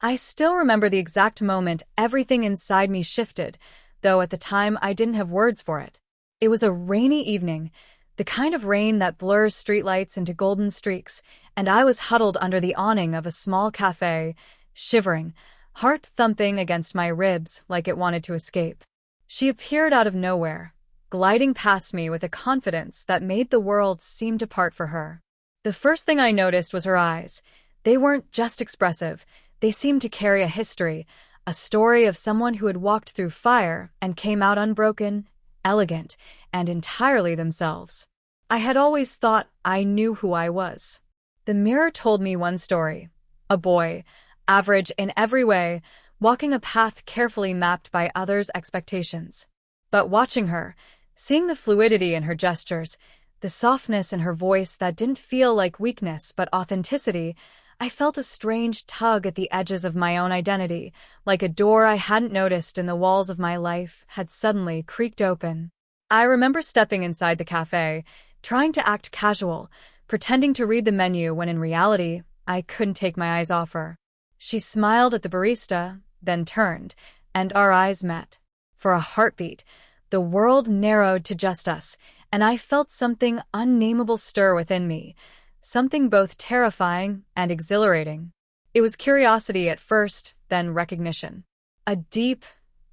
I still remember the exact moment everything inside me shifted, though at the time I didn't have words for it. It was a rainy evening, the kind of rain that blurs streetlights into golden streaks, and I was huddled under the awning of a small cafe, shivering, heart thumping against my ribs like it wanted to escape. She appeared out of nowhere, gliding past me with a confidence that made the world seem to part for her. The first thing I noticed was her eyes. They weren't just expressive, they seemed to carry a history, a story of someone who had walked through fire and came out unbroken, elegant, and entirely themselves. I had always thought I knew who I was. The mirror told me one story. A boy, average in every way, walking a path carefully mapped by others' expectations. But watching her, seeing the fluidity in her gestures, the softness in her voice that didn't feel like weakness but authenticity, I felt a strange tug at the edges of my own identity, like a door I hadn't noticed in the walls of my life had suddenly creaked open. I remember stepping inside the cafe, trying to act casual, pretending to read the menu when in reality, I couldn't take my eyes off her. She smiled at the barista, then turned, and our eyes met. For a heartbeat, the world narrowed to just us, and I felt something unnameable stir within me, something both terrifying and exhilarating. It was curiosity at first, then recognition. A deep,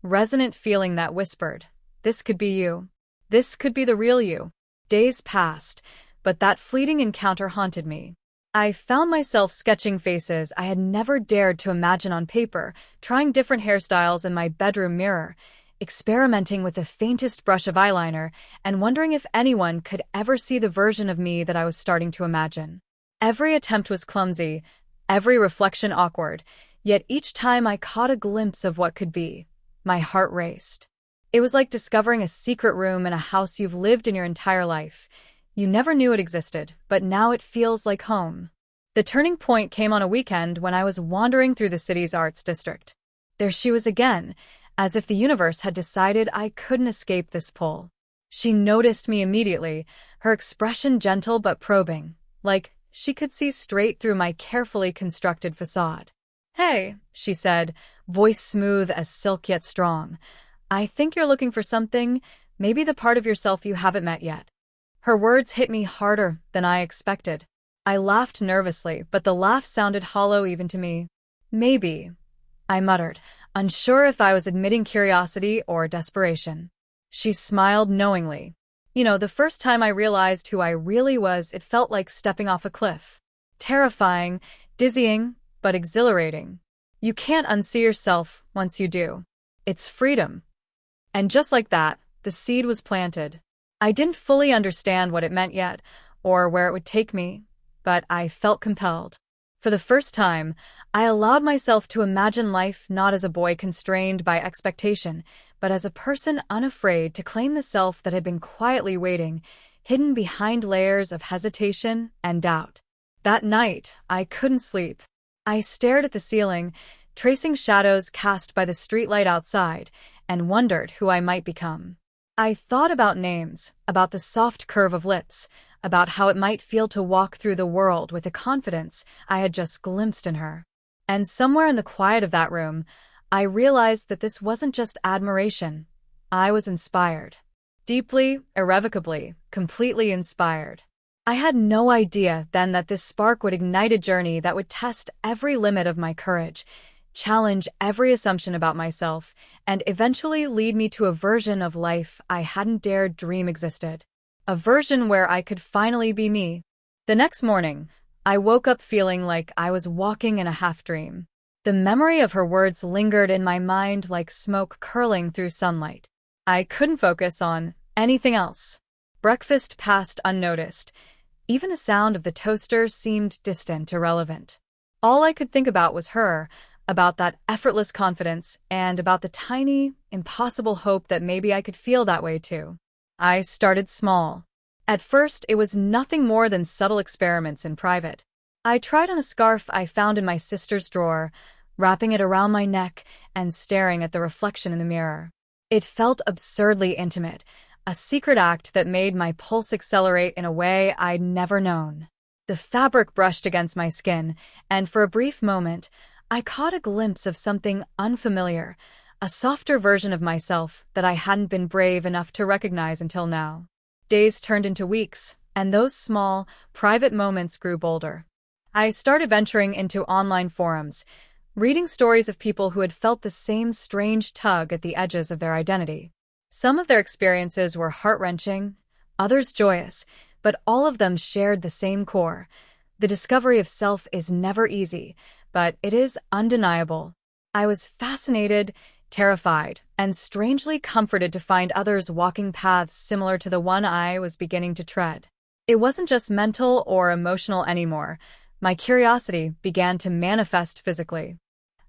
resonant feeling that whispered, "This could be you. This could be the real you." Days passed, but that fleeting encounter haunted me. I found myself sketching faces I had never dared to imagine on paper, trying different hairstyles in my bedroom mirror, experimenting with the faintest brush of eyeliner, and wondering if anyone could ever see the version of me that I was starting to imagine. Every attempt was clumsy, every reflection awkward, yet each time I caught a glimpse of what could be, my heart raced. It was like discovering a secret room in a house you've lived in your entire life. You never knew it existed, but now it feels like home. The turning point came on a weekend when I was wandering through the city's arts district. There she was again, as if the universe had decided I couldn't escape this pull. She noticed me immediately, her expression gentle but probing, like she could see straight through my carefully constructed facade. "Hey," she said, voice smooth as silk yet strong. "I think you're looking for something, maybe the part of yourself you haven't met yet." Her words hit me harder than I expected. I laughed nervously, but the laugh sounded hollow even to me. "Maybe," I muttered, unsure if I was admitting curiosity or desperation. She smiled knowingly. The first time I realized who I really was, it felt like stepping off a cliff. Terrifying, dizzying, but exhilarating. You can't unsee yourself once you do. It's freedom. And just like that, the seed was planted. I didn't fully understand what it meant yet, or where it would take me, but I felt compelled. For the first time, I allowed myself to imagine life not as a boy constrained by expectation, but as a person unafraid to claim the self that had been quietly waiting, hidden behind layers of hesitation and doubt. That night, I couldn't sleep. I stared at the ceiling, tracing shadows cast by the streetlight outside, and wondered who I might become. I thought about names, about the soft curve of lips, about how it might feel to walk through the world with the confidence I had just glimpsed in her. And somewhere in the quiet of that room, I realized that this wasn't just admiration. I was inspired. Deeply, irrevocably, completely inspired. I had no idea then that this spark would ignite a journey that would test every limit of my courage, challenge every assumption about myself, and eventually lead me to a version of life I hadn't dared dream existed. A version where I could finally be me. The next morning, I woke up feeling like I was walking in a half-dream. The memory of her words lingered in my mind like smoke curling through sunlight. I couldn't focus on anything else. Breakfast passed unnoticed. Even the sound of the toaster seemed distant, irrelevant. All I could think about was her, about that effortless confidence, and about the tiny, impossible hope that maybe I could feel that way too. I started small. At first, it was nothing more than subtle experiments in private. I tried on a scarf I found in my sister's drawer, wrapping it around my neck and staring at the reflection in the mirror. It felt absurdly intimate, a secret act that made my pulse accelerate in a way I'd never known. The fabric brushed against my skin, and for a brief moment, I caught a glimpse of something unfamiliar, a softer version of myself that I hadn't been brave enough to recognize until now. Days turned into weeks, and those small, private moments grew bolder. I started venturing into online forums, reading stories of people who had felt the same strange tug at the edges of their identity. Some of their experiences were heart-wrenching, others joyous, but all of them shared the same core. The discovery of self is never easy, but it is undeniable. I was fascinated, terrified, and strangely comforted to find others walking paths similar to the one I was beginning to tread. It wasn't just mental or emotional anymore. My curiosity began to manifest physically.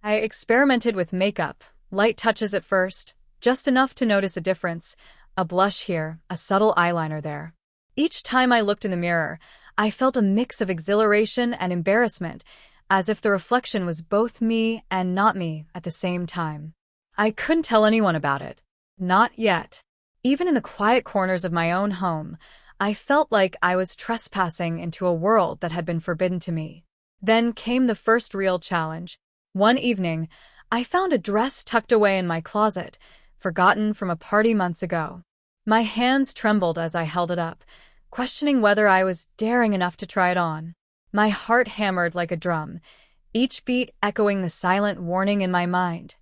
I experimented with makeup, light touches at first, just enough to notice a difference, a blush here, a subtle eyeliner there. Each time I looked in the mirror, I felt a mix of exhilaration and embarrassment, as if the reflection was both me and not me at the same time. I couldn't tell anyone about it. Not yet. Even in the quiet corners of my own home, I felt like I was trespassing into a world that had been forbidden to me. Then came the first real challenge. One evening, I found a dress tucked away in my closet, forgotten from a party months ago. My hands trembled as I held it up, questioning whether I was daring enough to try it on. My heart hammered like a drum, each beat echoing the silent warning in my mind.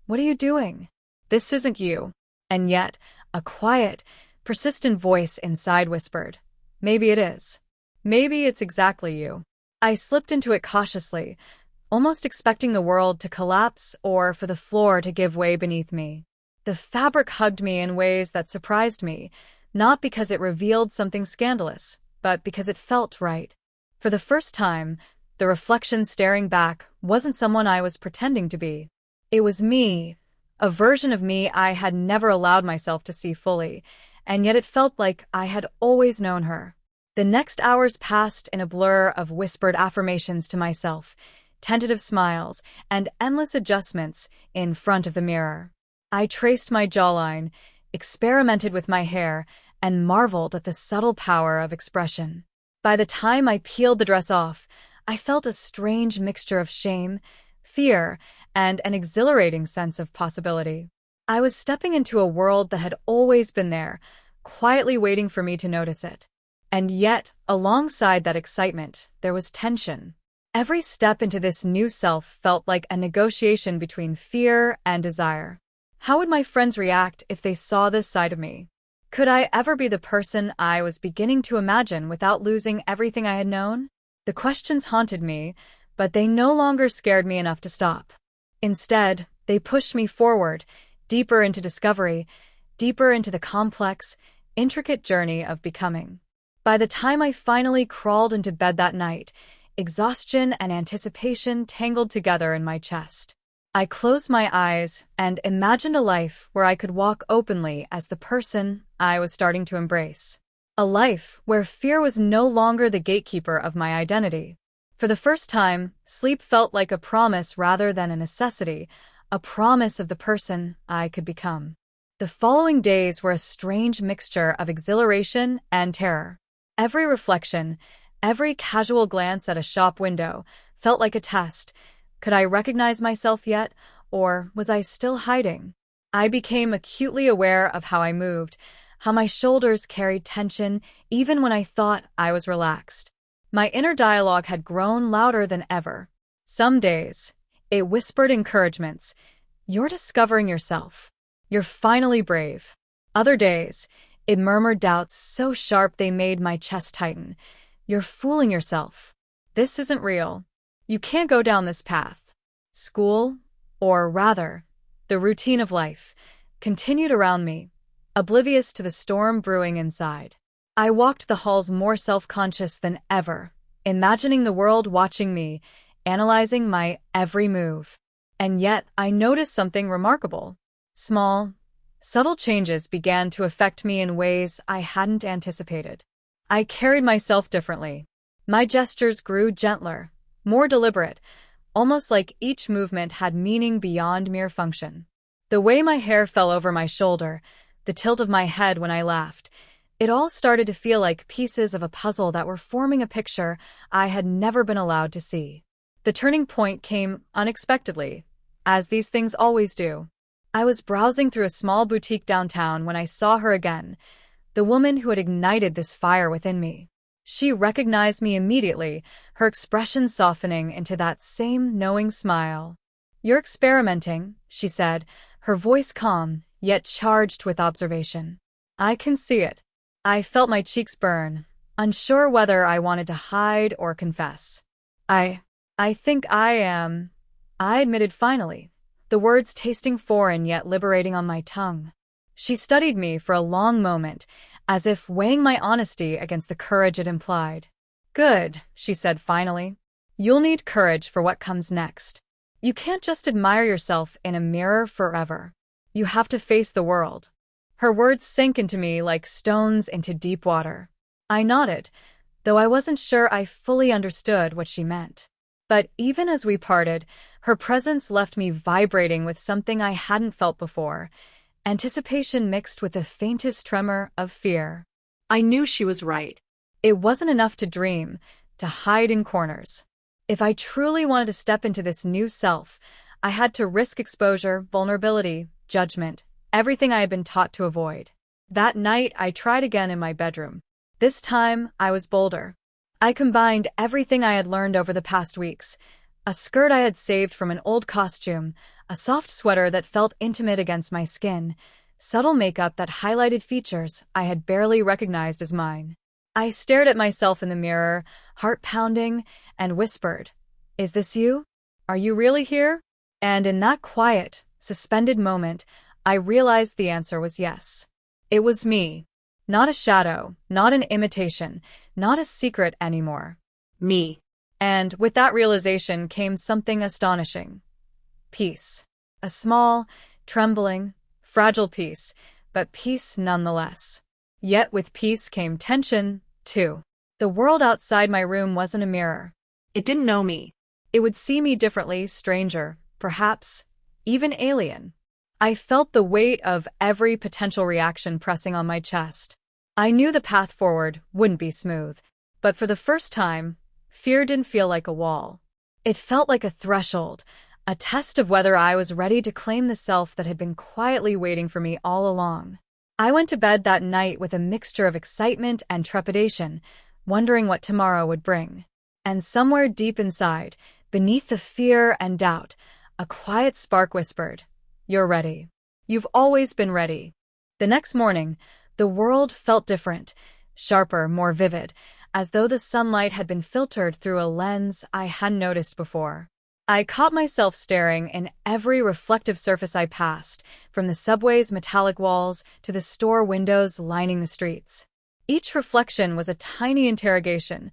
What are you doing? This isn't you. And yet, a quiet, persistent voice inside whispered, maybe it is. Maybe it's exactly you. I slipped into it cautiously, almost expecting the world to collapse or for the floor to give way beneath me. The fabric hugged me in ways that surprised me, not because it revealed something scandalous, but because it felt right. For the first time, the reflection staring back wasn't someone I was pretending to be. It was me, a version of me I had never allowed myself to see fully, and yet it felt like I had always known her. The next hours passed in a blur of whispered affirmations to myself, tentative smiles, and endless adjustments in front of the mirror. I traced my jawline, experimented with my hair, and marveled at the subtle power of expression. By the time I peeled the dress off, I felt a strange mixture of shame, fear, and an exhilarating sense of possibility. I was stepping into a world that had always been there, quietly waiting for me to notice it. And yet, alongside that excitement, there was tension. Every step into this new self felt like a negotiation between fear and desire. How would my friends react if they saw this side of me? Could I ever be the person I was beginning to imagine without losing everything I had known? The questions haunted me, but they no longer scared me enough to stop. Instead, they pushed me forward, deeper into discovery, deeper into the complex, intricate journey of becoming. By the time I finally crawled into bed that night, exhaustion and anticipation tangled together in my chest. I closed my eyes and imagined a life where I could walk openly as the person I was starting to embrace. A life where fear was no longer the gatekeeper of my identity. For the first time, sleep felt like a promise rather than a necessity, a promise of the person I could become. The following days were a strange mixture of exhilaration and terror. Every reflection, every casual glance at a shop window felt like a test. Could I recognize myself yet, or was I still hiding? I became acutely aware of how I moved, how my shoulders carried tension even when I thought I was relaxed. My inner dialogue had grown louder than ever. Some days, it whispered encouragements. You're discovering yourself. You're finally brave. Other days, it murmured doubts so sharp they made my chest tighten. You're fooling yourself. This isn't real. You can't go down this path. School, or rather, the routine of life, continued around me, oblivious to the storm brewing inside. I walked the halls more self-conscious than ever, imagining the world watching me, analyzing my every move. And yet, I noticed something remarkable. Small, subtle changes began to affect me in ways I hadn't anticipated. I carried myself differently. My gestures grew gentler, more deliberate, almost like each movement had meaning beyond mere function. The way my hair fell over my shoulder, the tilt of my head when I laughed, it all started to feel like pieces of a puzzle that were forming a picture I had never been allowed to see. The turning point came unexpectedly, as these things always do. I was browsing through a small boutique downtown when I saw her again, the woman who had ignited this fire within me. She recognized me immediately, her expression softening into that same knowing smile. "You're experimenting," she said, her voice calm, yet charged with observation. "I can see it." I felt my cheeks burn, unsure whether I wanted to hide or confess. I think I am," I admitted finally, the words tasting foreign yet liberating on my tongue. She studied me for a long moment, as if weighing my honesty against the courage it implied. "Good," she said finally. "You'll need courage for what comes next. You can't just admire yourself in a mirror forever. You have to face the world." Her words sank into me like stones into deep water. I nodded, though I wasn't sure I fully understood what she meant. But even as we parted, her presence left me vibrating with something I hadn't felt before, anticipation mixed with the faintest tremor of fear. I knew she was right. It wasn't enough to dream, to hide in corners. If I truly wanted to step into this new self, I had to risk exposure, vulnerability, judgment, everything I had been taught to avoid. That night, I tried again in my bedroom. This time, I was bolder. I combined everything I had learned over the past weeks: a skirt I had saved from an old costume, a soft sweater that felt intimate against my skin, subtle makeup that highlighted features I had barely recognized as mine. I stared at myself in the mirror, heart pounding, and whispered, "Is this you? Are you really here?" And in that quiet, suspended moment, I realized the answer was yes. It was me. Not a shadow, not an imitation, not a secret anymore. Me. And with that realization came something astonishing. Peace. A small, trembling, fragile peace, but peace nonetheless. Yet with peace came tension, too. The world outside my room wasn't a mirror. It didn't know me. It would see me differently, stranger, perhaps, even alien. I felt the weight of every potential reaction pressing on my chest. I knew the path forward wouldn't be smooth, but for the first time, fear didn't feel like a wall. It felt like a threshold, a test of whether I was ready to claim the self that had been quietly waiting for me all along. I went to bed that night with a mixture of excitement and trepidation, wondering what tomorrow would bring. And somewhere deep inside, beneath the fear and doubt, a quiet spark whispered, "You're ready. You've always been ready." The next morning, the world felt different, sharper, more vivid, as though the sunlight had been filtered through a lens I hadn't noticed before. I caught myself staring in every reflective surface I passed, from the subway's metallic walls to the store windows lining the streets. Each reflection was a tiny interrogation.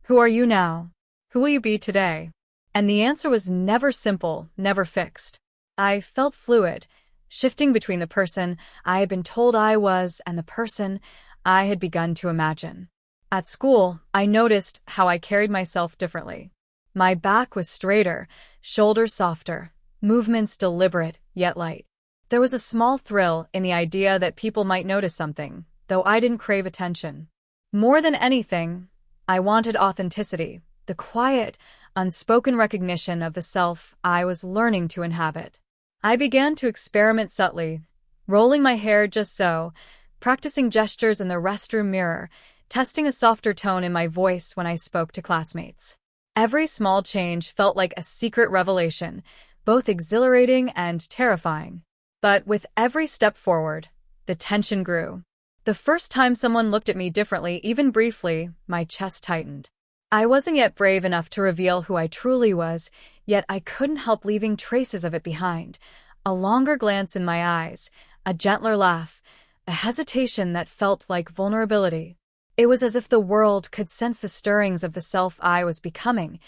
Who are you now? Who will you be today? And the answer was never simple, never fixed. I felt fluid, shifting between the person I had been told I was and the person I had begun to imagine. At school, I noticed how I carried myself differently. My back was straighter, shoulders softer, movements deliberate yet light. There was a small thrill in the idea that people might notice something, though I didn't crave attention. More than anything, I wanted authenticity, the quiet, unspoken recognition of the self I was learning to inhabit. I began to experiment subtly, rolling my hair just so, practicing gestures in the restroom mirror, testing a softer tone in my voice when I spoke to classmates. Every small change felt like a secret revelation, both exhilarating and terrifying. But with every step forward, the tension grew. The first time someone looked at me differently, even briefly, my chest tightened. I wasn't yet brave enough to reveal who I truly was, yet I couldn't help leaving traces of it behind. A longer glance in my eyes, a gentler laugh, a hesitation that felt like vulnerability. It was as if the world could sense the stirrings of the self I was becoming,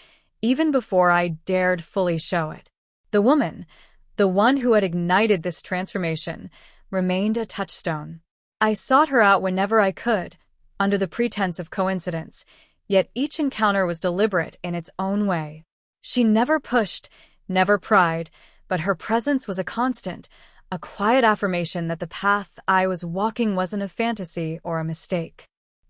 even before I dared fully show it. The woman, the one who had ignited this transformation, remained a touchstone. I sought her out whenever I could, under the pretense of coincidence, yet each encounter was deliberate in its own way. She never pushed, never pried, but her presence was a constant, a quiet affirmation that the path I was walking wasn't a fantasy or a mistake.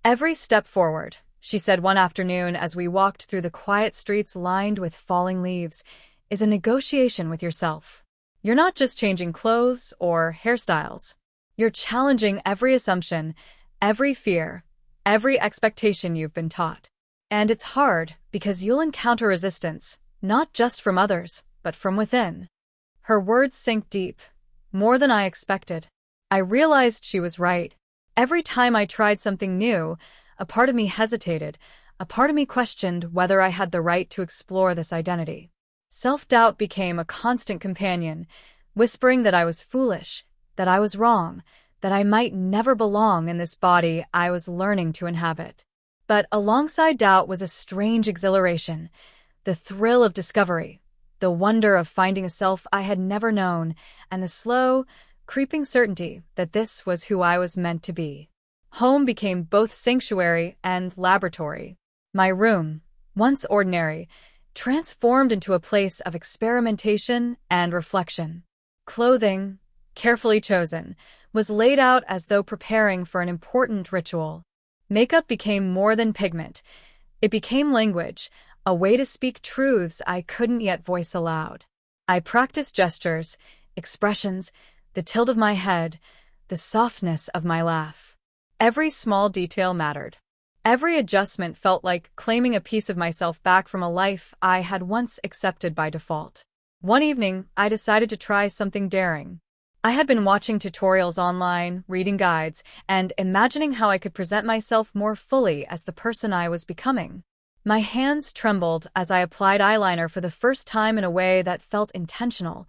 Every step forward, she said one afternoon as we walked through the quiet streets lined with falling leaves, is a negotiation with yourself. You're not just changing clothes or hairstyles. You're challenging every assumption, every fear, every expectation you've been taught. And it's hard because you'll encounter resistance, not just from others, but from within. Her words sank deep, more than I expected. I realized she was right. Every time I tried something new, a part of me hesitated, a part of me questioned whether I had the right to explore this identity. Self-doubt became a constant companion, whispering that I was foolish, that I was wrong, that I might never belong in this body I was learning to inhabit. But alongside doubt was a strange exhilaration, the thrill of discovery, the wonder of finding a self I had never known, and the slow, creeping certainty that this was who I was meant to be. Home became both sanctuary and laboratory. My room, once ordinary, transformed into a place of experimentation and reflection. Clothing, carefully chosen, was laid out as though preparing for an important ritual. Makeup became more than pigment. It became language, a way to speak truths I couldn't yet voice aloud. I practiced gestures, expressions, the tilt of my head, the softness of my laugh. Every small detail mattered. Every adjustment felt like claiming a piece of myself back from a life I had once accepted by default. One evening, I decided to try something daring. I had been watching tutorials online, reading guides, and imagining how I could present myself more fully as the person I was becoming. My hands trembled as I applied eyeliner for the first time in a way that felt intentional,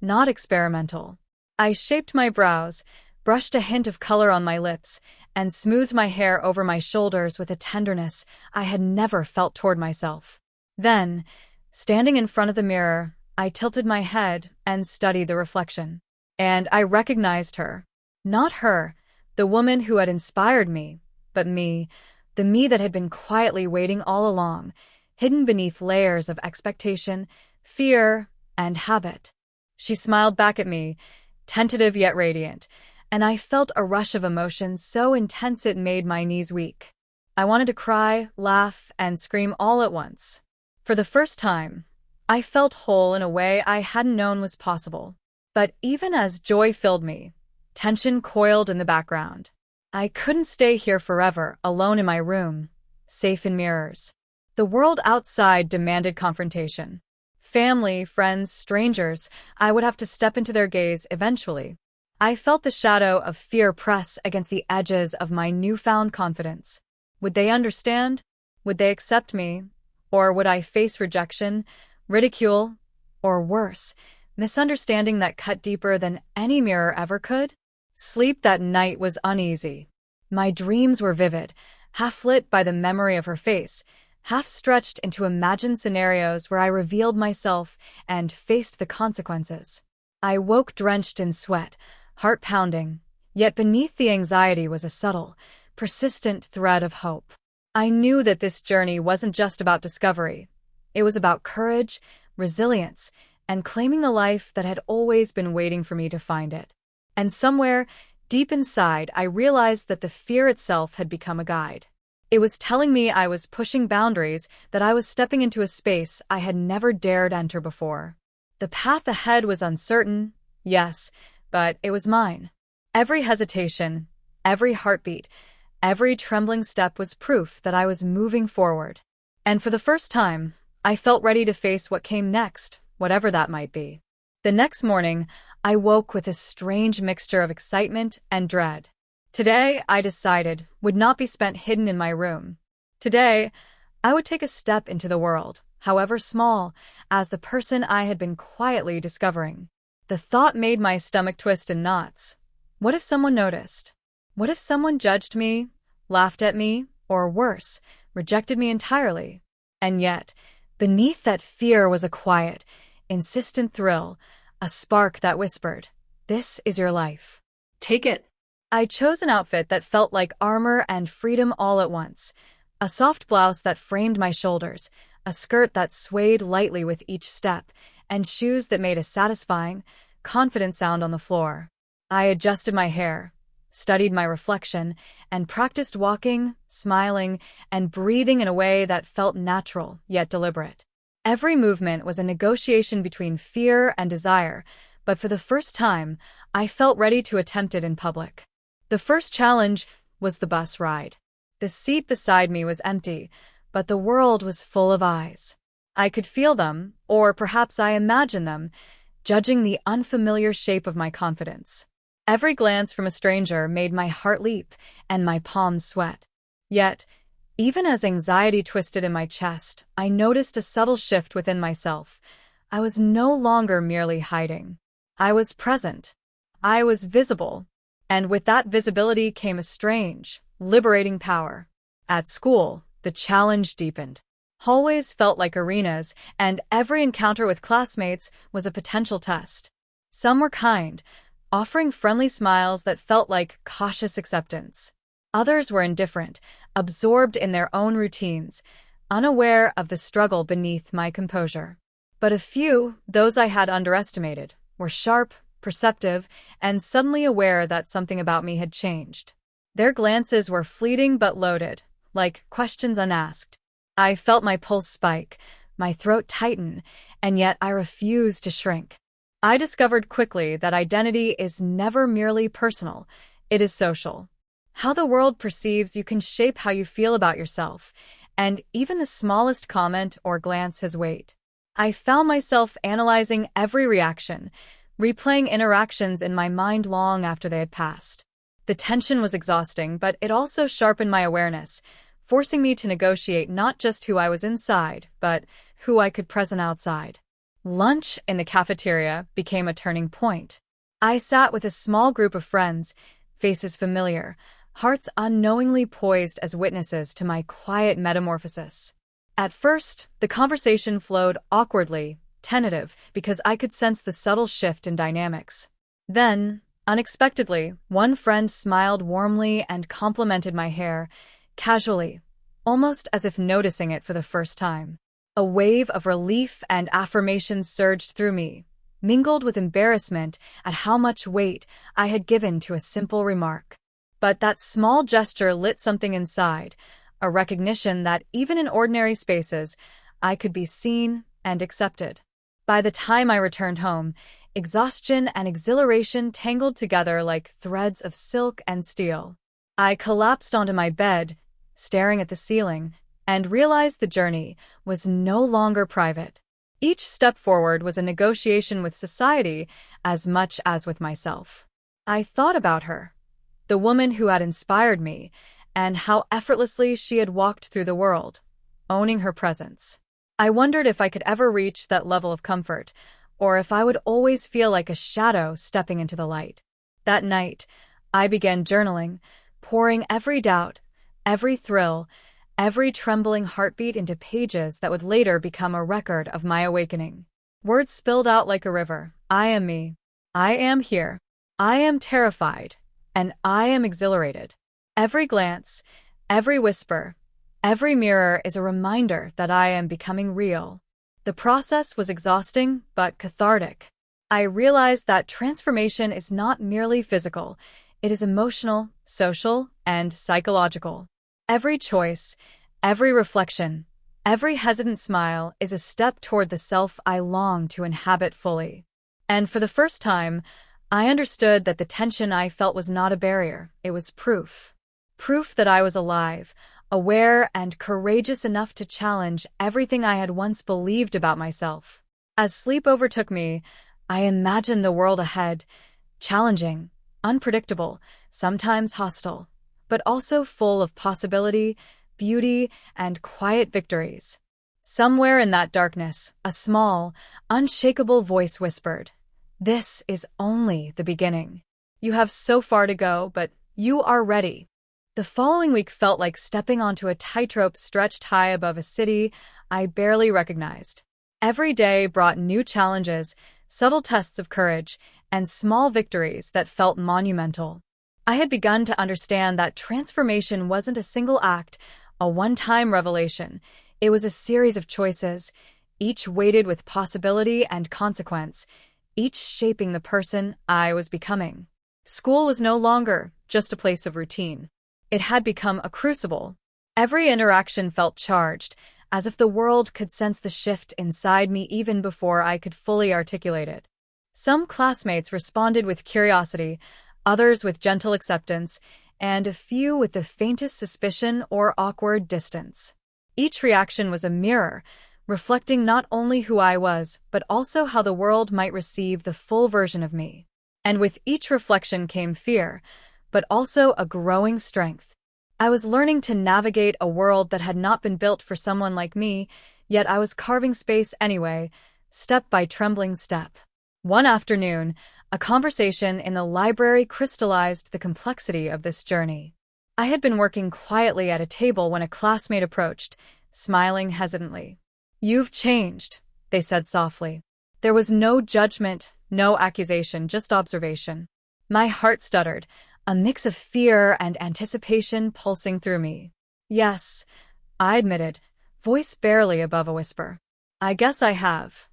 not experimental. I shaped my brows, brushed a hint of color on my lips, and smoothed my hair over my shoulders with a tenderness I had never felt toward myself. Then, standing in front of the mirror, I tilted my head and studied the reflection. And I recognized her. Not her, the woman who had inspired me, but me, the me that had been quietly waiting all along, hidden beneath layers of expectation, fear, and habit. She smiled back at me, tentative yet radiant, and I felt a rush of emotion so intense it made my knees weak. I wanted to cry, laugh, and scream all at once. For the first time, I felt whole in a way I hadn't known was possible. But even as joy filled me, tension coiled in the background. I couldn't stay here forever, alone in my room, safe in mirrors. The world outside demanded confrontation. Family, friends, strangers, I would have to step into their gaze eventually. I felt the shadow of fear press against the edges of my newfound confidence. Would they understand? Would they accept me? Or would I face rejection, ridicule, or worse, misunderstanding that cut deeper than any mirror ever could? Sleep that night was uneasy. My dreams were vivid, half lit by the memory of her face, half stretched into imagined scenarios where I revealed myself and faced the consequences. I woke drenched in sweat, heart pounding, yet beneath the anxiety was a subtle, persistent thread of hope. I knew that this journey wasn't just about discovery. It was about courage, resilience, and claiming the life that had always been waiting for me to find it. And somewhere, deep inside, I realized that the fear itself had become a guide. It was telling me I was pushing boundaries, that I was stepping into a space I had never dared enter before. The path ahead was uncertain, yes, but it was mine. Every hesitation, every heartbeat, every trembling step was proof that I was moving forward. And for the first time, I felt ready to face what came next, whatever that might be. The next morning, I woke with a strange mixture of excitement and dread. Today, I decided, would not be spent hidden in my room. Today, I would take a step into the world, however small, as the person I had been quietly discovering. The thought made my stomach twist in knots. What if someone noticed? What if someone judged me, laughed at me, or worse, rejected me entirely? And yet, beneath that fear was a quiet, insistent thrill, a spark that whispered, "This is your life. Take it." I chose an outfit that felt like armor and freedom all at once. A soft blouse that framed my shoulders, a skirt that swayed lightly with each step, and shoes that made a satisfying, confident sound on the floor. I adjusted my hair, studied my reflection, and practiced walking, smiling, and breathing in a way that felt natural yet deliberate. Every movement was a negotiation between fear and desire, but for the first time, I felt ready to attempt it in public. The first challenge was the bus ride. The seat beside me was empty, but the world was full of eyes. I could feel them, or perhaps I imagined them, judging the unfamiliar shape of my confidence. Every glance from a stranger made my heart leap and my palms sweat. Yet, even as anxiety twisted in my chest, I noticed a subtle shift within myself. I was no longer merely hiding. I was present. I was visible. And with that visibility came a strange, liberating power. At school, the challenge deepened. Hallways felt like arenas, and every encounter with classmates was a potential test. Some were kind, offering friendly smiles that felt like cautious acceptance. Others were indifferent, absorbed in their own routines, unaware of the struggle beneath my composure. But a few, those I had underestimated, were sharp, perceptive, and suddenly aware that something about me had changed. Their glances were fleeting but loaded, like questions unasked. I felt my pulse spike, my throat tighten, and yet I refused to shrink. I discovered quickly that identity is never merely personal, it is social. How the world perceives you can shape how you feel about yourself, and even the smallest comment or glance has weight. I found myself analyzing every reaction, replaying interactions in my mind long after they had passed. The tension was exhausting, but it also sharpened my awareness, forcing me to negotiate not just who I was inside, but who I could present outside. Lunch in the cafeteria became a turning point. I sat with a small group of friends, faces familiar, hearts unknowingly poised as witnesses to my quiet metamorphosis. At first, the conversation flowed awkwardly, tentative, because I could sense the subtle shift in dynamics. Then, unexpectedly, one friend smiled warmly and complimented my hair, casually, almost as if noticing it for the first time. A wave of relief and affirmation surged through me, mingled with embarrassment at how much weight I had given to a simple remark. But that small gesture lit something inside, a recognition that even in ordinary spaces, I could be seen and accepted. By the time I returned home, exhaustion and exhilaration tangled together like threads of silk and steel. I collapsed onto my bed, staring at the ceiling, and realized the journey was no longer private. Each step forward was a negotiation with society as much as with myself. I thought about her, the woman who had inspired me, and how effortlessly she had walked through the world, owning her presence. I wondered if I could ever reach that level of comfort, or if I would always feel like a shadow stepping into the light. That night, I began journaling, pouring every doubt, every thrill, every trembling heartbeat into pages that would later become a record of my awakening. Words spilled out like a river. I am me. I am here. I am terrified. And I am exhilarated. Every glance, every whisper, every mirror is a reminder that I am becoming real. The process was exhausting, but cathartic. I realized that transformation is not merely physical, it is emotional, social, and psychological. Every choice, every reflection, every hesitant smile is a step toward the self I long to inhabit fully. And for the first time, I understood that the tension I felt was not a barrier, it was proof. Proof that I was alive, aware, and courageous enough to challenge everything I had once believed about myself. As sleep overtook me, I imagined the world ahead, challenging, unpredictable, sometimes hostile, but also full of possibility, beauty, and quiet victories. Somewhere in that darkness, a small, unshakable voice whispered, "This is only the beginning. You have so far to go, but you are ready." The following week felt like stepping onto a tightrope stretched high above a city I barely recognized. Every day brought new challenges, subtle tests of courage, and small victories that felt monumental. I had begun to understand that transformation wasn't a single act, a one-time revelation. It was a series of choices, each weighted with possibility and consequence, each shaping the person I was becoming. School was no longer just a place of routine. It had become a crucible. Every interaction felt charged, as if the world could sense the shift inside me even before I could fully articulate it. Some classmates responded with curiosity, others with gentle acceptance, and a few with the faintest suspicion or awkward distance. Each reaction was a mirror, reflecting not only who I was, but also how the world might receive the full version of me. And with each reflection came fear, but also a growing strength. I was learning to navigate a world that had not been built for someone like me, yet I was carving space anyway, step by trembling step. One afternoon, a conversation in the library crystallized the complexity of this journey. I had been working quietly at a table when a classmate approached, smiling hesitantly. "You've changed," they said softly. There was no judgment, no accusation, just observation. My heart stuttered, a mix of fear and anticipation pulsing through me. "Yes," I admitted, voice barely above a whisper. "I guess I have."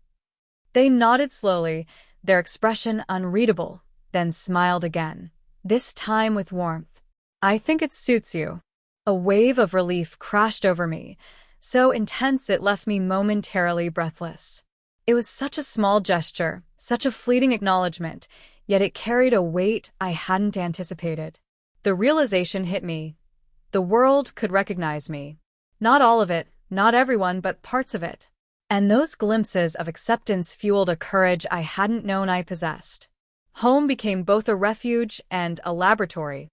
They nodded slowly, their expression unreadable, then smiled again, this time with warmth. "I think it suits you." A wave of relief crashed over me, so intense it left me momentarily breathless. It was such a small gesture, such a fleeting acknowledgement, yet it carried a weight I hadn't anticipated. The realization hit me. The world could recognize me. Not all of it, not everyone, but parts of it. And those glimpses of acceptance fueled a courage I hadn't known I possessed. Home became both a refuge and a laboratory.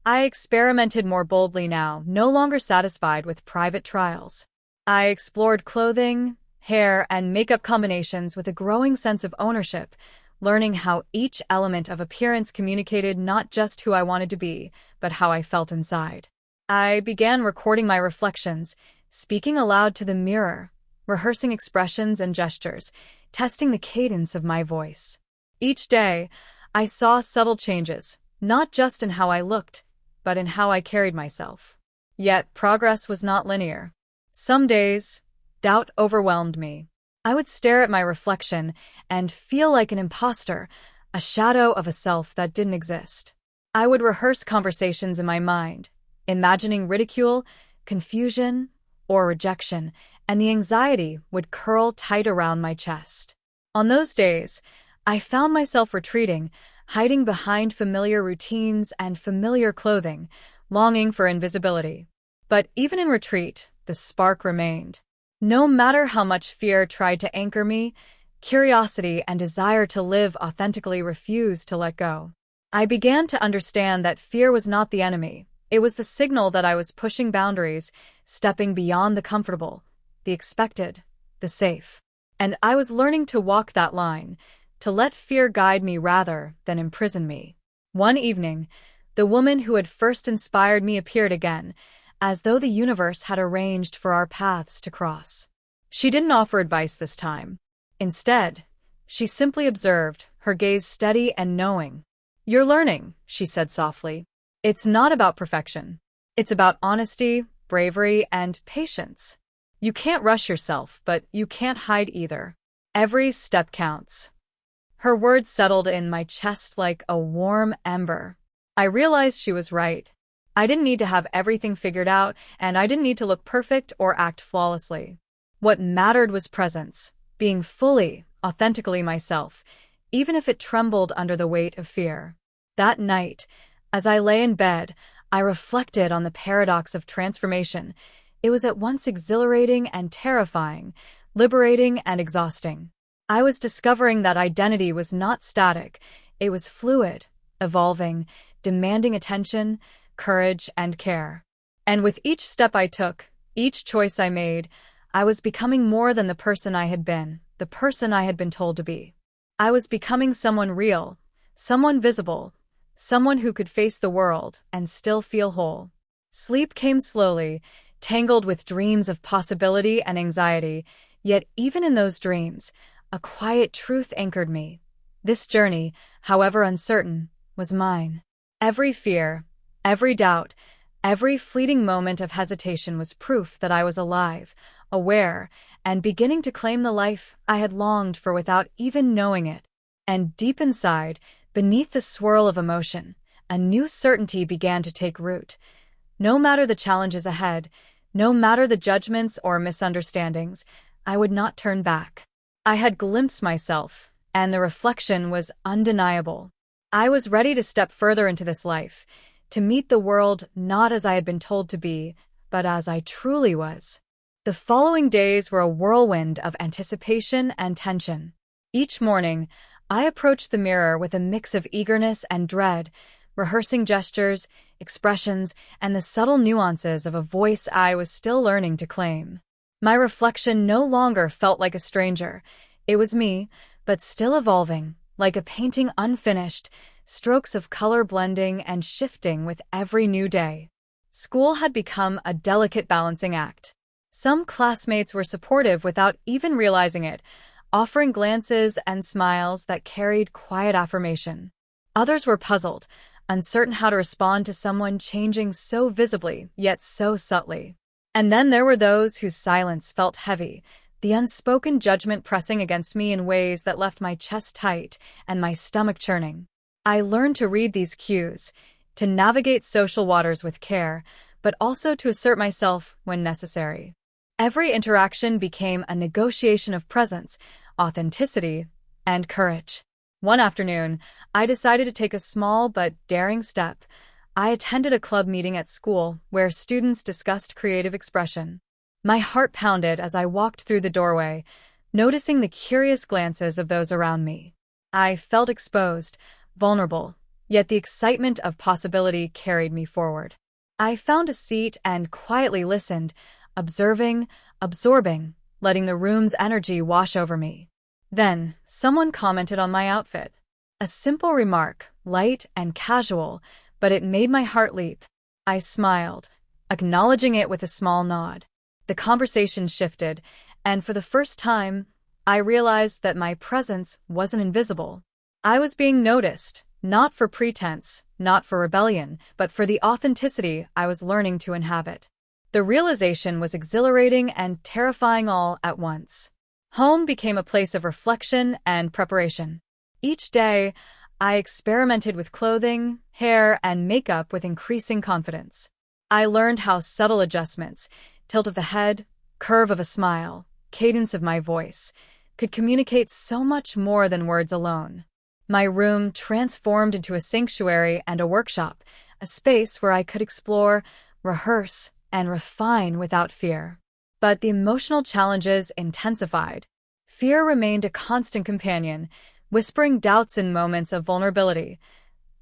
I experimented more boldly now, no longer satisfied with private trials. I explored clothing, hair, and makeup combinations with a growing sense of ownership, learning how each element of appearance communicated not just who I wanted to be, but how I felt inside. I began recording my reflections, speaking aloud to the mirror, rehearsing expressions and gestures, testing the cadence of my voice. Each day, I saw subtle changes, not just in how I looked, but in how I carried myself. Yet progress was not linear. Some days, doubt overwhelmed me. I would stare at my reflection and feel like an imposter, a shadow of a self that didn't exist. I would rehearse conversations in my mind, imagining ridicule, confusion, or rejection, and the anxiety would curl tight around my chest. On those days, I found myself retreating, hiding behind familiar routines and familiar clothing, longing for invisibility. But even in retreat, the spark remained. No matter how much fear tried to anchor me, curiosity and desire to live authentically refused to let go. I began to understand that fear was not the enemy. It was the signal that I was pushing boundaries, stepping beyond the comfortable, the expected, the safe. And I was learning to walk that line, to let fear guide me rather than imprison me. One evening, the woman who had first inspired me appeared again, as though the universe had arranged for our paths to cross. She didn't offer advice this time. Instead, she simply observed, her gaze steady and knowing. "You're learning," she said softly. "It's not about perfection. It's about honesty, bravery, and patience. You can't rush yourself, but you can't hide either. Every step counts." Her words settled in my chest like a warm ember. I realized she was right. I didn't need to have everything figured out, and I didn't need to look perfect or act flawlessly. What mattered was presence, being fully, authentically myself, even if it trembled under the weight of fear. That night, as I lay in bed, I reflected on the paradox of transformation. It was at once exhilarating and terrifying, liberating and exhausting. I was discovering that identity was not static. It was fluid, evolving, demanding attention, courage, and care. And with each step I took, each choice I made, I was becoming more than the person I had been, the person I had been told to be. I was becoming someone real, someone visible, someone who could face the world and still feel whole. Sleep came slowly, tangled with dreams of possibility and anxiety, yet even in those dreams, a quiet truth anchored me. This journey, however uncertain, was mine. Every fear, every doubt, every fleeting moment of hesitation was proof that I was alive, aware, and beginning to claim the life I had longed for without even knowing it. And deep inside, beneath the swirl of emotion, a new certainty began to take root. No matter the challenges ahead, no matter the judgments or misunderstandings, I would not turn back. I had glimpsed myself, and the reflection was undeniable. I was ready to step further into this life, to meet the world not as I had been told to be, but as I truly was. The following days were a whirlwind of anticipation and tension. Each morning, I approached the mirror with a mix of eagerness and dread, rehearsing gestures, expressions, and the subtle nuances of a voice I was still learning to claim. My reflection no longer felt like a stranger. It was me, but still evolving, like a painting unfinished, strokes of color blending and shifting with every new day. School had become a delicate balancing act. Some classmates were supportive without even realizing it, offering glances and smiles that carried quiet affirmation. Others were puzzled, uncertain how to respond to someone changing so visibly, yet so subtly. And then there were those whose silence felt heavy, the unspoken judgment pressing against me in ways that left my chest tight and my stomach churning. I learned to read these cues, to navigate social waters with care, but also to assert myself when necessary. Every interaction became a negotiation of presence, authenticity, and courage. One afternoon, I decided to take a small but daring step. I attended a club meeting at school where students discussed creative expression. My heart pounded as I walked through the doorway, noticing the curious glances of those around me. I felt exposed, vulnerable, yet the excitement of possibility carried me forward. I found a seat and quietly listened, observing, absorbing, letting the room's energy wash over me. Then, someone commented on my outfit. A simple remark, light and casual, but it made my heart leap. I smiled, acknowledging it with a small nod. The conversation shifted, and for the first time, I realized that my presence wasn't invisible. I was being noticed, not for pretense, not for rebellion, but for the authenticity I was learning to inhabit. The realization was exhilarating and terrifying all at once. Home became a place of reflection and preparation. Each day, I experimented with clothing, hair, and makeup with increasing confidence. I learned how subtle adjustments, tilt of the head, curve of a smile, cadence of my voice, could communicate so much more than words alone. My room transformed into a sanctuary and a workshop, a space where I could explore, rehearse, and refine without fear. But the emotional challenges intensified. Fear remained a constant companion, whispering doubts in moments of vulnerability.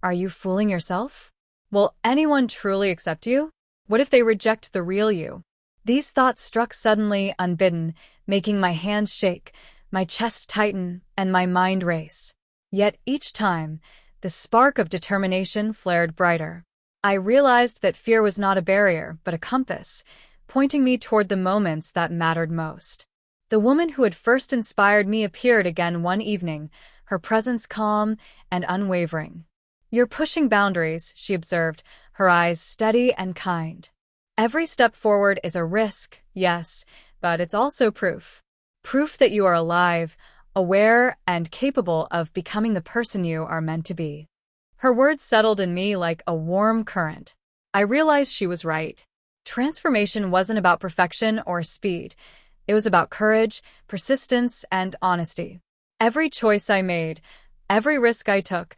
Are you fooling yourself? Will anyone truly accept you? What if they reject the real you? These thoughts struck suddenly, unbidden, making my hands shake, my chest tighten, and my mind race. Yet each time, the spark of determination flared brighter. I realized that fear was not a barrier, but a compass, pointing me toward the moments that mattered most. The woman who had first inspired me appeared again one evening, her presence calm and unwavering. "You're pushing boundaries," she observed, her eyes steady and kind. "Every step forward is a risk, yes, but it's also proof. Proof that you are alive, aware, and capable of becoming the person you are meant to be." Her words settled in me like a warm current. I realized she was right. Transformation wasn't about perfection or speed. It was about courage, persistence, and honesty. Every choice I made, every risk I took,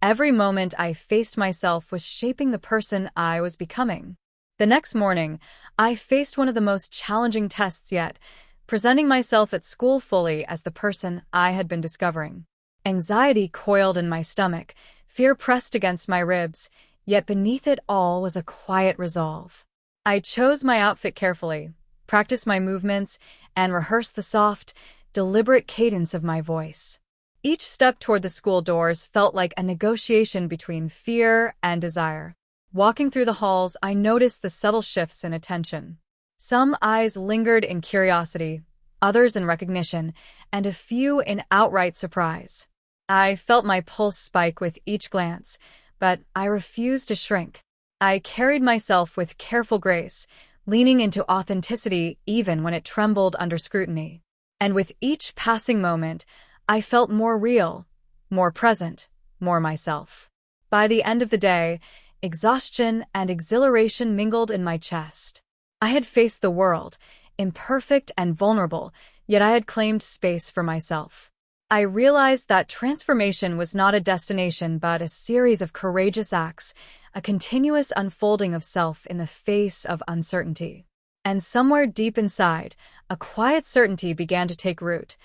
every moment I faced myself was shaping the person I was becoming. The next morning, I faced one of the most challenging tests yet, presenting myself at school fully as the person I had been discovering. Anxiety coiled in my stomach, fear pressed against my ribs, yet beneath it all was a quiet resolve. I chose my outfit carefully, practiced my movements, and rehearsed the soft, deliberate cadence of my voice. Each step toward the school doors felt like a negotiation between fear and desire. Walking through the halls, I noticed the subtle shifts in attention. Some eyes lingered in curiosity, others in recognition, and a few in outright surprise. I felt my pulse spike with each glance, but I refused to shrink. I carried myself with careful grace, leaning into authenticity even when it trembled under scrutiny. And with each passing moment, I felt more real, more present, more myself. By the end of the day, exhaustion and exhilaration mingled in my chest. I had faced the world, imperfect and vulnerable, yet I had claimed space for myself. I realized that transformation was not a destination but a series of courageous acts, a continuous unfolding of self in the face of uncertainty. And somewhere deep inside, a quiet certainty began to take root.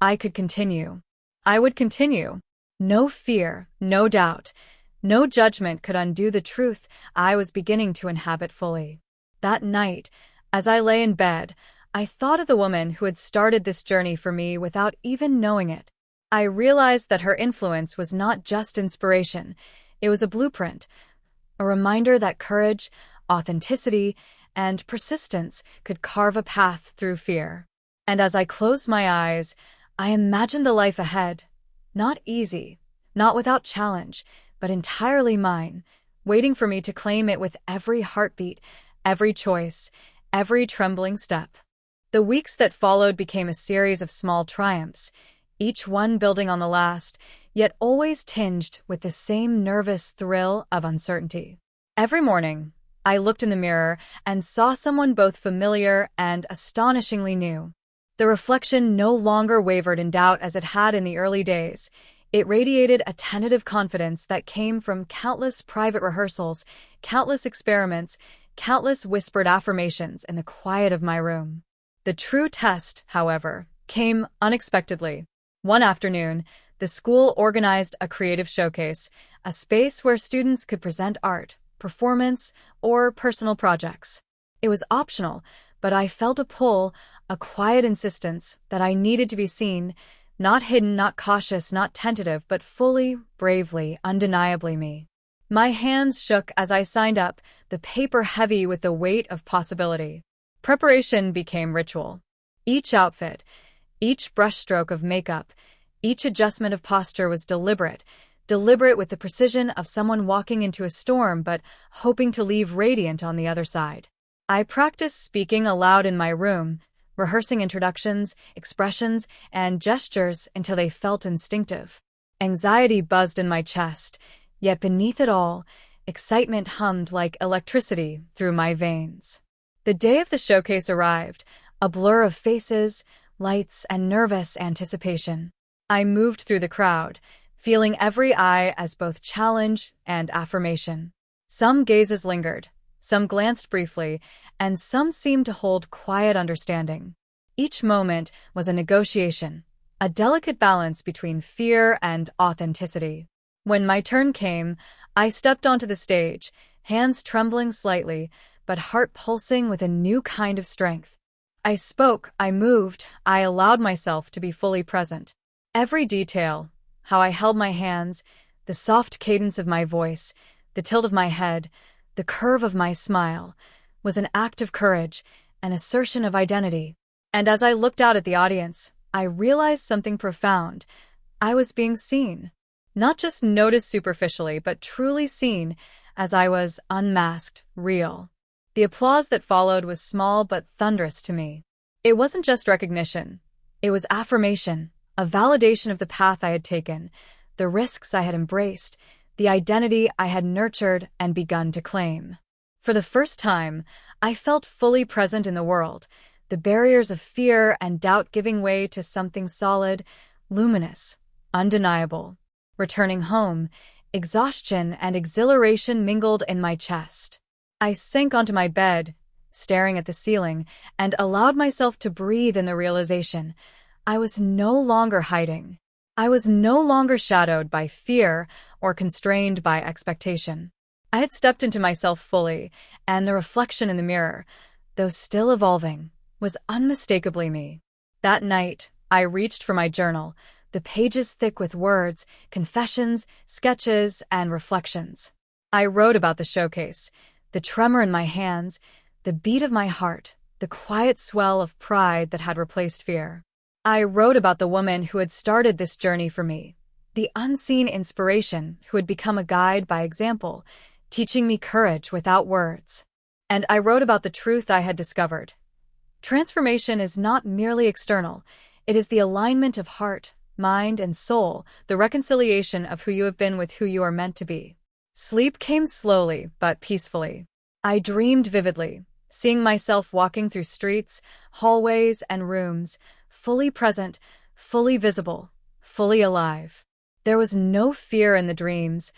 I could continue. I would continue. No fear, no doubt, no judgment could undo the truth I was beginning to inhabit fully. That night, as I lay in bed, I thought of the woman who had started this journey for me without even knowing it. I realized that her influence was not just inspiration, it was a blueprint, a reminder that courage, authenticity, and persistence could carve a path through fear. And as I closed my eyes, I imagined the life ahead, not easy, not without challenge, but entirely mine, waiting for me to claim it with every heartbeat, every choice, every trembling step. The weeks that followed became a series of small triumphs, each one building on the last, yet always tinged with the same nervous thrill of uncertainty. Every morning, I looked in the mirror and saw someone both familiar and astonishingly new. The reflection no longer wavered in doubt as it had in the early days. It radiated a tentative confidence that came from countless private rehearsals, countless experiments, countless whispered affirmations in the quiet of my room. The true test, however, came unexpectedly. One afternoon, the school organized a creative showcase, a space where students could present art, performance, or personal projects. It was optional, but I felt a pull, a quiet insistence that I needed to be seen, not hidden, not cautious, not tentative, but fully, bravely, undeniably me. My hands shook as I signed up, the paper heavy with the weight of possibility. Preparation became ritual. Each outfit, each brushstroke of makeup, each adjustment of posture was deliberate with the precision of someone walking into a storm but hoping to leave radiant on the other side. I practiced speaking aloud in my room, rehearsing introductions, expressions, and gestures until they felt instinctive. Anxiety buzzed in my chest, yet beneath it all, excitement hummed like electricity through my veins. The day of the showcase arrived, a blur of faces, lights, and nervous anticipation. I moved through the crowd, feeling every eye as both challenge and affirmation. Some gazes lingered, some glanced briefly, and some seemed to hold quiet understanding. Each moment was a negotiation, a delicate balance between fear and authenticity. When my turn came, I stepped onto the stage, hands trembling slightly, but heart pulsing with a new kind of strength. I spoke, I moved, I allowed myself to be fully present. Every detail, how I held my hands, the soft cadence of my voice, the tilt of my head, the curve of my smile, was an act of courage, an assertion of identity. And as I looked out at the audience, I realized something profound. I was being seen. Not just noticed superficially, but truly seen, as I was unmasked, real. The applause that followed was small but thunderous to me. It wasn't just recognition. It was affirmation, a validation of the path I had taken, the risks I had embraced, the identity I had nurtured and begun to claim. For the first time, I felt fully present in the world, the barriers of fear and doubt giving way to something solid, luminous, undeniable. Returning home, exhaustion and exhilaration mingled in my chest. I sank onto my bed, staring at the ceiling, and allowed myself to breathe in the realization I was no longer hiding. I was no longer shadowed by fear or constrained by expectation. I had stepped into myself fully, and the reflection in the mirror, though still evolving, was unmistakably me. That night, I reached for my journal, the pages thick with words, confessions, sketches, and reflections. I wrote about the showcase, the tremor in my hands, the beat of my heart, the quiet swell of pride that had replaced fear. I wrote about the woman who had started this journey for me, the unseen inspiration who had become a guide by example, teaching me courage without words. And I wrote about the truth I had discovered. Transformation is not merely external, it is the alignment of heart, mind, and soul, the reconciliation of who you have been with who you are meant to be. Sleep came slowly but peacefully. I dreamed vividly, seeing myself walking through streets, hallways, and rooms, fully present, fully visible, fully alive. There was no fear in the dreams,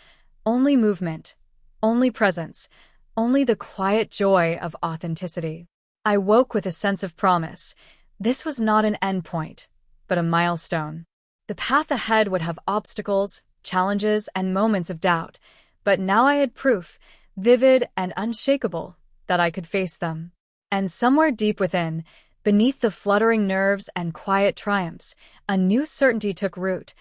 only movement, only presence, only the quiet joy of authenticity. I woke with a sense of promise. This was not an endpoint, but a milestone. The path ahead would have obstacles, challenges, and moments of doubt, but now I had proof, vivid and unshakable, that I could face them. And somewhere deep within, beneath the fluttering nerves and quiet triumphs, a new certainty took root.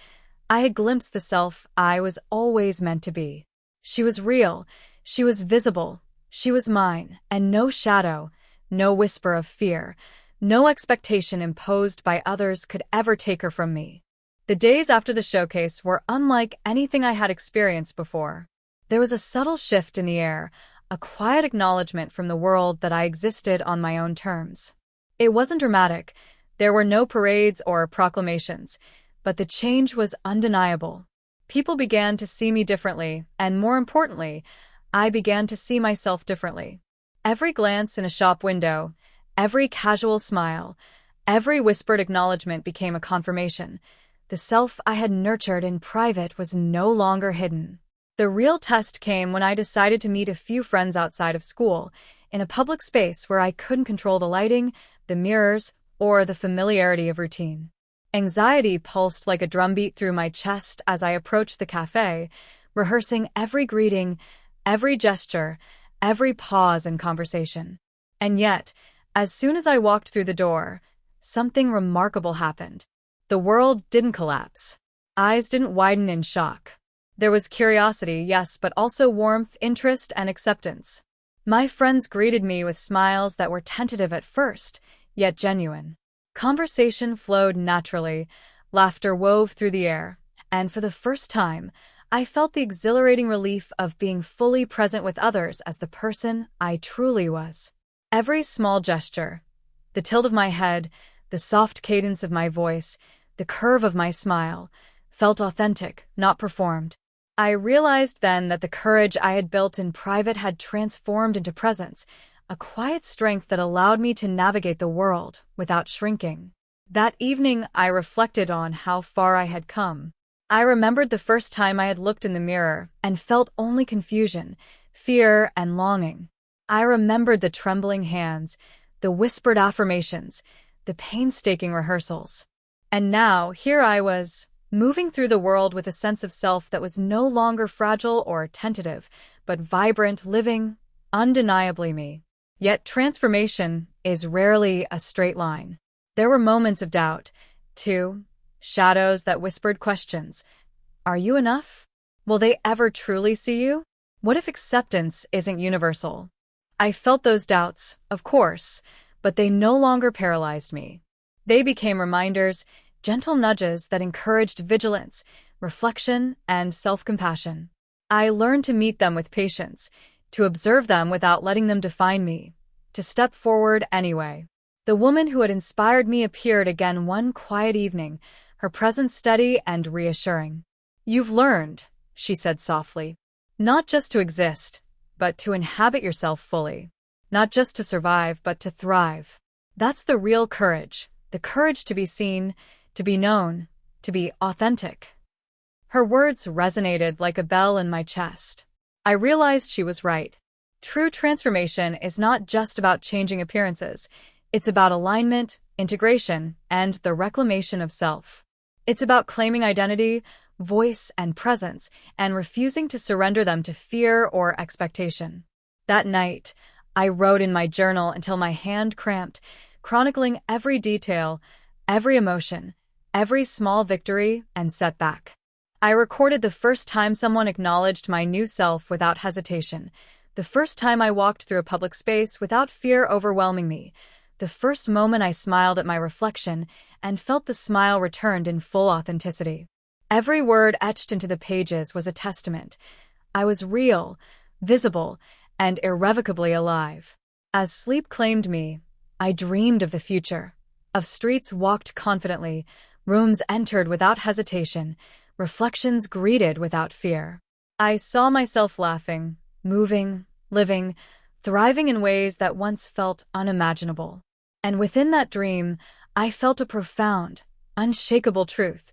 I had glimpsed the self I was always meant to be. She was real, she was visible, she was mine, and no shadow, no whisper of fear, no expectation imposed by others could ever take her from me. The days after the showcase were unlike anything I had experienced before. There was a subtle shift in the air, a quiet acknowledgement from the world that I existed on my own terms. It wasn't dramatic, there were no parades or proclamations, but the change was undeniable. People began to see me differently, and more importantly, I began to see myself differently. Every glance in a shop window, every casual smile, every whispered acknowledgement became a confirmation. The self I had nurtured in private was no longer hidden. The real test came when I decided to meet a few friends outside of school, in a public space where I couldn't control the lighting, the mirrors, or the familiarity of routine. Anxiety pulsed like a drumbeat through my chest as I approached the cafe, rehearsing every greeting, every gesture, every pause in conversation. And yet, as soon as I walked through the door, something remarkable happened. The world didn't collapse. Eyes didn't widen in shock. There was curiosity, yes, but also warmth, interest, and acceptance. My friends greeted me with smiles that were tentative at first, yet genuine. Conversation flowed naturally, laughter wove through the air, and for the first time, I felt the exhilarating relief of being fully present with others as the person I truly was. Every small gesture, the tilt of my head, the soft cadence of my voice, the curve of my smile, felt authentic, not performed. I realized then that the courage I had built in private had transformed into presence, a quiet strength that allowed me to navigate the world without shrinking. That evening, I reflected on how far I had come. I remembered the first time I had looked in the mirror and felt only confusion, fear, and longing. I remembered the trembling hands, the whispered affirmations, the painstaking rehearsals. And now, here I was, moving through the world with a sense of self that was no longer fragile or tentative, but vibrant, living, undeniably me. Yet transformation is rarely a straight line. There were moments of doubt, too, shadows that whispered questions. Are you enough? Will they ever truly see you? What if acceptance isn't universal? I felt those doubts, of course, but they no longer paralyzed me. They became reminders, gentle nudges that encouraged vigilance, reflection, and self-compassion. I learned to meet them with patience, to observe them without letting them define me, to step forward anyway. The woman who had inspired me appeared again one quiet evening, her presence steady and reassuring. "You've learned," she said softly, "not just to exist, but to inhabit yourself fully. Not just to survive, but to thrive. That's the real courage, the courage to be seen, to be known, to be authentic." Her words resonated like a bell in my chest. I realized she was right. True transformation is not just about changing appearances. It's about alignment, integration, and the reclamation of self. It's about claiming identity, voice, and presence, and refusing to surrender them to fear or expectation. That night, I wrote in my journal until my hand cramped, chronicling every detail, every emotion, every small victory and setback. I recorded the first time someone acknowledged my new self without hesitation, the first time I walked through a public space without fear overwhelming me, the first moment I smiled at my reflection and felt the smile returned in full authenticity. Every word etched into the pages was a testament. I was real, visible, and irrevocably alive. As sleep claimed me, I dreamed of the future, of streets walked confidently, rooms entered without hesitation, reflections greeted without fear. I saw myself laughing, moving, living, thriving in ways that once felt unimaginable. And within that dream, I felt a profound, unshakable truth.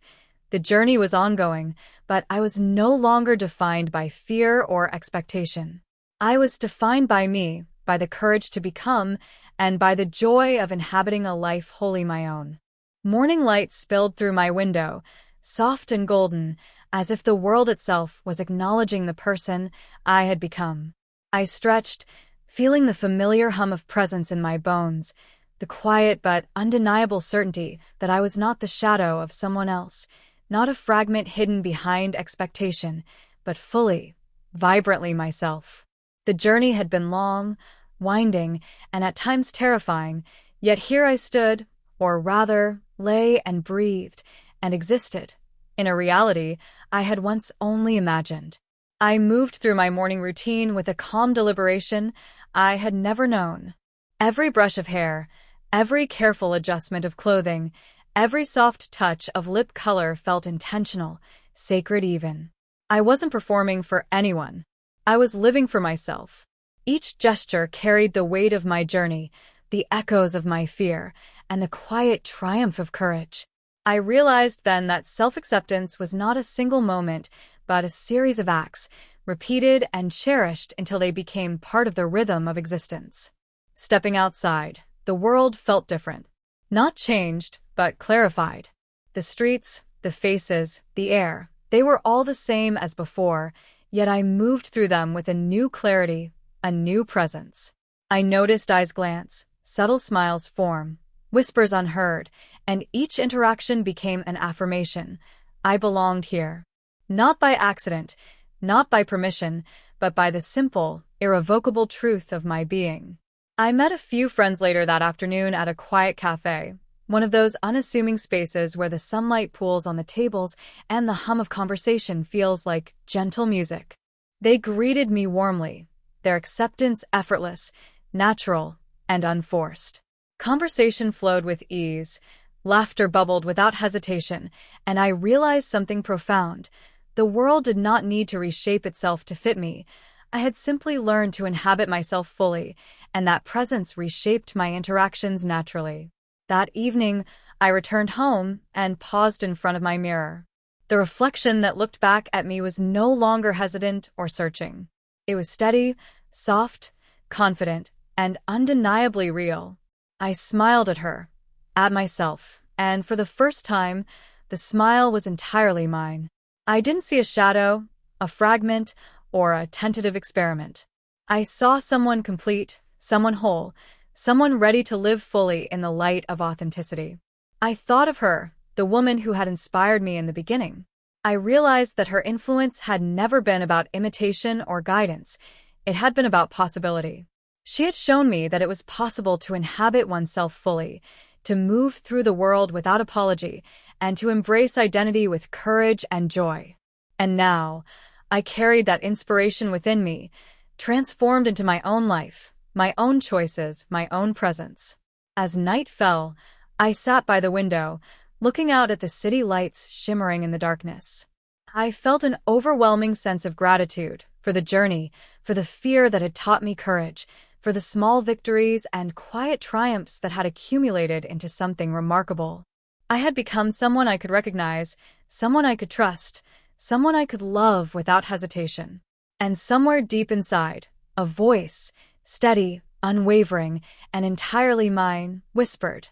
The journey was ongoing, but I was no longer defined by fear or expectation. I was defined by me, by the courage to become, and by the joy of inhabiting a life wholly my own. Morning light spilled through my window, soft and golden, as if the world itself was acknowledging the person I had become. I stretched, feeling the familiar hum of presence in my bones, the quiet but undeniable certainty that I was not the shadow of someone else, not a fragment hidden behind expectation, but fully, vibrantly myself. The journey had been long, winding, and at times terrifying, yet here I stood, or rather, lay and breathed, and existed, in a reality I had once only imagined. I moved through my morning routine with a calm deliberation I had never known. Every brush of hair, every careful adjustment of clothing, every soft touch of lip color felt intentional, sacred even. I wasn't performing for anyone. I was living for myself. Each gesture carried the weight of my journey, the echoes of my fear, and the quiet triumph of courage. I realized then that self-acceptance was not a single moment, but a series of acts, repeated and cherished until they became part of the rhythm of existence. Stepping outside, the world felt different. Not changed, but clarified. The streets, the faces, the air, they were all the same as before, yet I moved through them with a new clarity, a new presence. I noticed eyes glance, subtle smiles form, whispers unheard, and each interaction became an affirmation. I belonged here. Not by accident, not by permission, but by the simple, irrevocable truth of my being. I met a few friends later that afternoon at a quiet cafe, one of those unassuming spaces where the sunlight pools on the tables and the hum of conversation feels like gentle music. They greeted me warmly, their acceptance effortless, natural, and unforced. Conversation flowed with ease, laughter bubbled without hesitation, and I realized something profound. The world did not need to reshape itself to fit me. I had simply learned to inhabit myself fully, and that presence reshaped my interactions naturally. That evening, I returned home and paused in front of my mirror. The reflection that looked back at me was no longer hesitant or searching. It was steady, soft, confident, and undeniably real. I smiled at her, at myself, and for the first time, the smile was entirely mine. I didn't see a shadow, a fragment, or a tentative experiment. I saw someone complete, someone whole, someone ready to live fully in the light of authenticity. I thought of her, the woman who had inspired me in the beginning. I realized that her influence had never been about imitation or guidance. It had been about possibility. She had shown me that it was possible to inhabit oneself fully, to move through the world without apology, and to embrace identity with courage and joy. And now, I carried that inspiration within me, transformed into my own life, my own choices, my own presence. As night fell, I sat by the window, looking out at the city lights shimmering in the darkness. I felt an overwhelming sense of gratitude for the journey, for the fear that had taught me courage, for the small victories and quiet triumphs that had accumulated into something remarkable. I had become someone I could recognize, someone I could trust, someone I could love without hesitation. And somewhere deep inside, a voice, steady, unwavering, and entirely mine, whispered,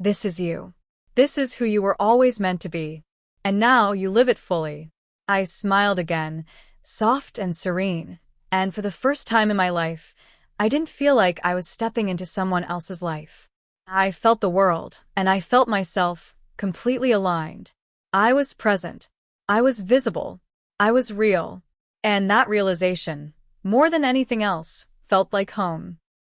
"This is you. This is who you were always meant to be. And now you live it fully." I smiled again, soft and serene, and for the first time in my life, I didn't feel like I was stepping into someone else's life. I felt the world, and I felt myself, completely aligned. I was present. I was visible. I was real. And that realization, more than anything else, felt like home.